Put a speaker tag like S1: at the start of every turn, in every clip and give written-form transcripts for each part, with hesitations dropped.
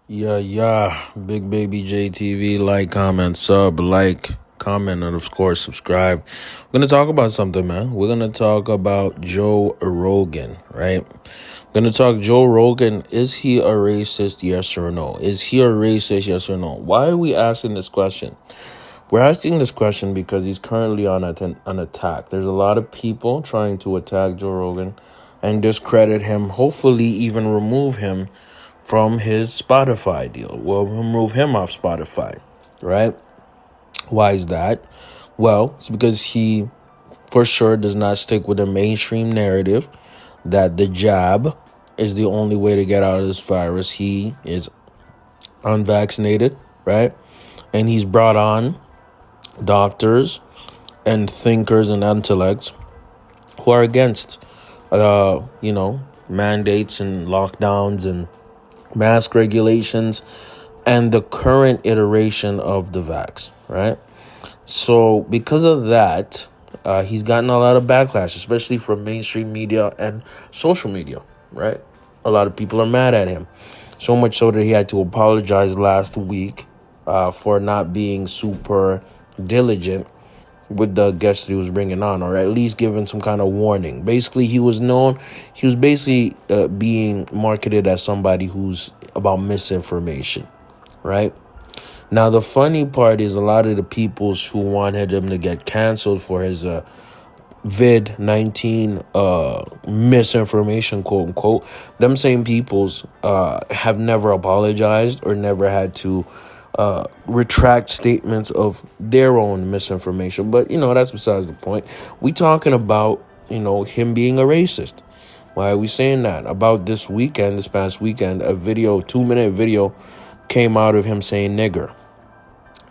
S1: Yeah. Big Baby JTV, like, comment, sub, like, comment, and of course, subscribe. We're going to talk about something, man. We're going to talk about Joe Rogan, right? Going to talk Joe Rogan. Is he a racist? Yes or no? Is he a racist? Yes or no? Why are we asking this question? We're asking this question because he's currently on an attack. There's a lot of people trying to attack Joe Rogan and discredit him, hopefully even remove him from his Spotify deal. Well, remove him off Spotify, right? Why is that? Well, it's because he for sure does not stick with the mainstream narrative that the jab is the only way to get out of this virus. He is unvaccinated, right? And he's brought on doctors and thinkers and intellects who are against, mandates and lockdowns and mask regulations and the current iteration of the vax, right? So because of that, he's gotten a lot of backlash, especially from mainstream media and social media, right? A lot of people are mad at him. So much so that he had to apologize last week for not being super diligent with the guests that he was bringing on, or at least giving some kind of warning. Basically, he was basically being marketed as somebody who's about misinformation, right? Now, the funny part is a lot of the peoples who wanted him to get canceled for his vid-19 misinformation, quote unquote, them same peoples have never apologized or never had to retract statements of their own misinformation. But, that's besides the point. We talking about, him being a racist. Why are we saying that? About this past weekend, a 2-minute video came out of him saying nigger.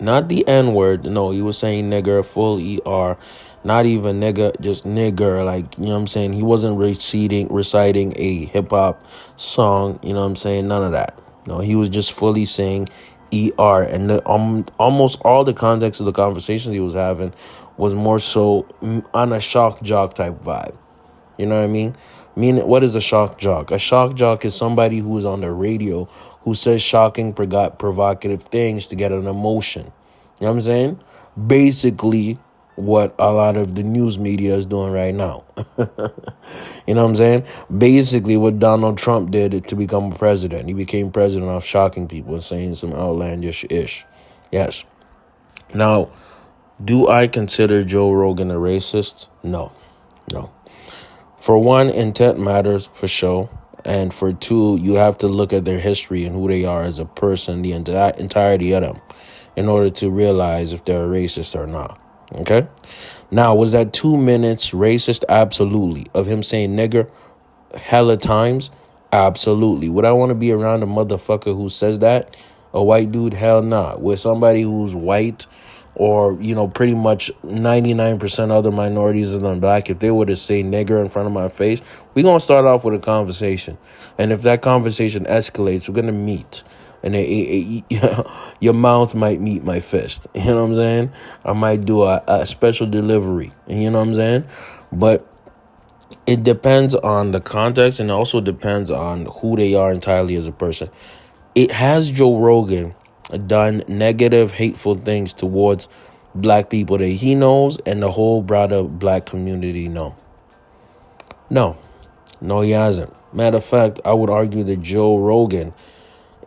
S1: Not the N-word. No, he was saying nigger, full ER. Not even nigga, just nigger. Like, you know what I'm saying? He wasn't reciting a hip-hop song. You know what I'm saying? None of that. No, he was just fully saying ER. And almost all the context of the conversations he was having was more so on a shock jock type vibe. You know what I mean? What is a shock jock? A shock jock is somebody who is on the radio who says shocking, provocative things to get an emotion. You know what I'm saying? Basically, what a lot of the news media is doing right now. You know what I'm saying? Basically, what Donald Trump did to become president. He became president off shocking people and saying some outlandish ish. Yes. Now, do I consider Joe Rogan a racist? No. For one, intent matters for sure. And for two, you have to look at their history and who they are as a person, the entirety of them, in order to realize if they're a racist or not. Okay? Now, was that 2 minutes racist? Absolutely. Of him saying nigger hella times? Absolutely. Would I want to be around a motherfucker who says that? A white dude? Hell nah. With somebody who's white or, pretty much 99% other minorities than black, if they were to say nigger in front of my face, we're going to start off with a conversation. And if that conversation escalates, we're going to meet. And your mouth might meet my fist. You know what I'm saying? I might do a special delivery. You know what I'm saying? But it depends on the context, and also depends on who they are entirely as a person. It has Joe Rogan done negative, hateful things towards black people that he knows and the whole broader black community know? No, he hasn't. Matter of fact, I would argue that Joe Rogan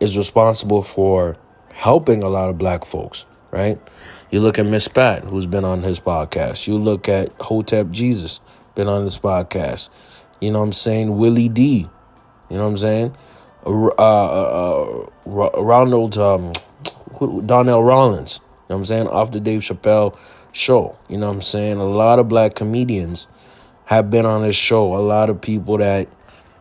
S1: is responsible for helping a lot of black folks, right? You look at Miss Pat, who's been on his podcast. You look at Hotep Jesus, been on this podcast. You know what I'm saying? Willie D. You know what I'm saying? Donnell Rollins, you know what I'm saying, off the Dave Chappelle show. You know what I'm saying? A lot of black comedians have been on his show. A lot of people that,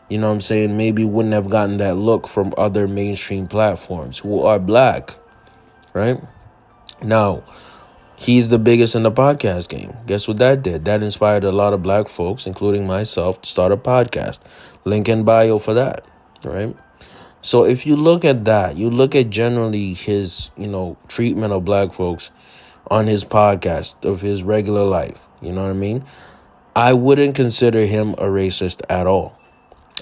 S1: you know what I'm saying, maybe wouldn't have gotten that look from other mainstream platforms who are black, right? Now, he's the biggest in the podcast game. Guess what that did? That inspired a lot of black folks, including myself, to start a podcast. Link in bio for that, right? So if you look at that, you look at generally his, treatment of black folks on his podcast, of his regular life, you know what I mean? I wouldn't consider him a racist at all.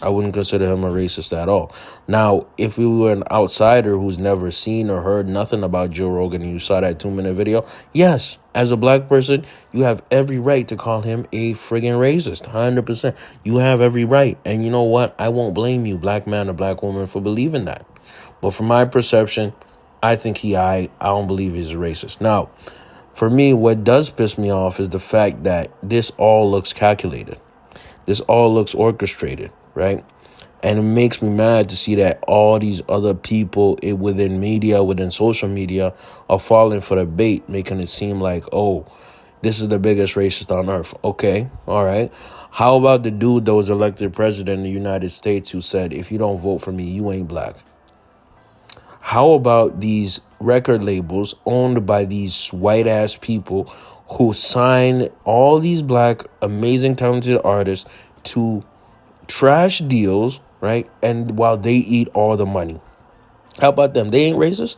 S1: I wouldn't consider him a racist at all. Now, if you were an outsider who's never seen or heard nothing about Joe Rogan and you saw that 2-minute video, yes, as a black person, you have every right to call him a friggin' racist. 100%. You have every right. And you know what? I won't blame you, black man or black woman, for believing that. But from my perception, I think I don't believe he's a racist. Now, for me, what does piss me off is the fact that this all looks calculated. This all looks orchestrated, right? And it makes me mad to see that all these other people within media, within social media, are falling for the bait, making it seem like, oh, this is the biggest racist on earth. Okay, all right. How about the dude that was elected president of the United States who said, if you don't vote for me, you ain't black? How about these record labels owned by these white-ass people who sign all these black, amazing, talented artists to trash deals, right? And while they eat all the money. How about them? They ain't racist?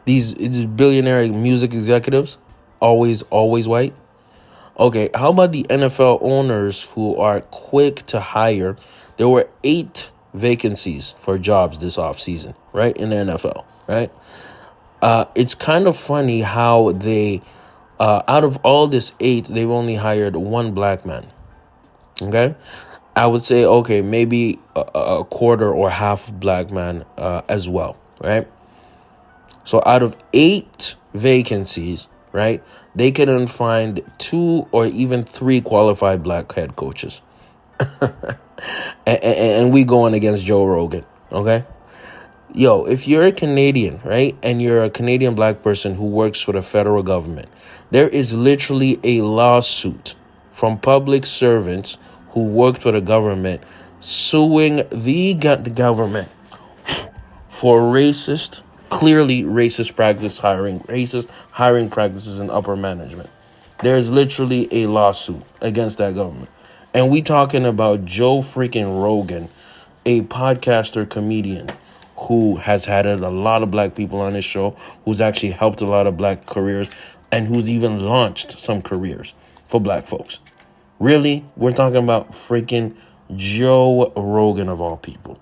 S1: These billionaire music executives, always white? Okay, how about the NFL owners who are quick to hire? There were 8 vacancies for jobs this offseason, right, in the NFL, right? It's kind of funny how they, out of all this 8, they've only hired 1 black man, okay? I would say, okay, maybe a quarter or half black man as well, right? So out of 8 vacancies, right, they couldn't find 2 or even 3 qualified black head coaches. and we going against Joe Rogan, okay? Yo, if you're a Canadian, right, and you're a Canadian black person who works for the federal government, there is literally a lawsuit from public servants who work for the government suing the government for clearly racist hiring practices in upper management. There's literally a lawsuit against that government. And we talking about Joe freaking Rogan, a podcaster comedian who has had a lot of black people on his show, who's actually helped a lot of black careers, and who's even launched some careers for black folks. Really? We're talking about freaking Joe Rogan of all people,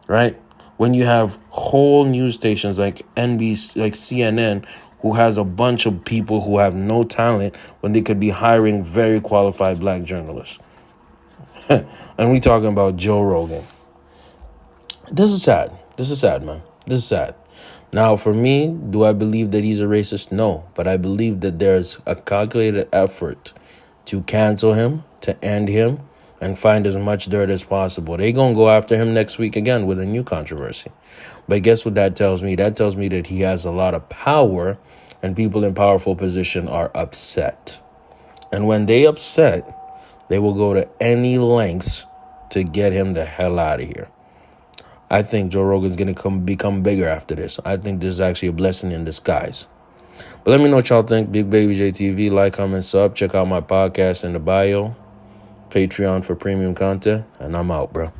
S1: right? When you have whole news stations like NBC, like CNN, who has a bunch of people who have no talent when they could be hiring very qualified black journalists. And we talking about Joe Rogan. This is sad. This is sad, man. This is sad. Now, for me, do I believe that he's a racist? No. But I believe that there's a calculated effort to cancel him, to end him, and find as much dirt as possible. They're going to go after him next week again with a new controversy. But guess what that tells me? That tells me that he has a lot of power, and people in powerful position are upset. And when they upset, they will go to any lengths to get him the hell out of here. I think Joe Rogan's going to become bigger after this. I think this is actually a blessing in disguise. But let me know what y'all think. Big Baby JTV, like, comment, sub. Check out my podcast in the bio. Patreon for premium content. And I'm out, bro.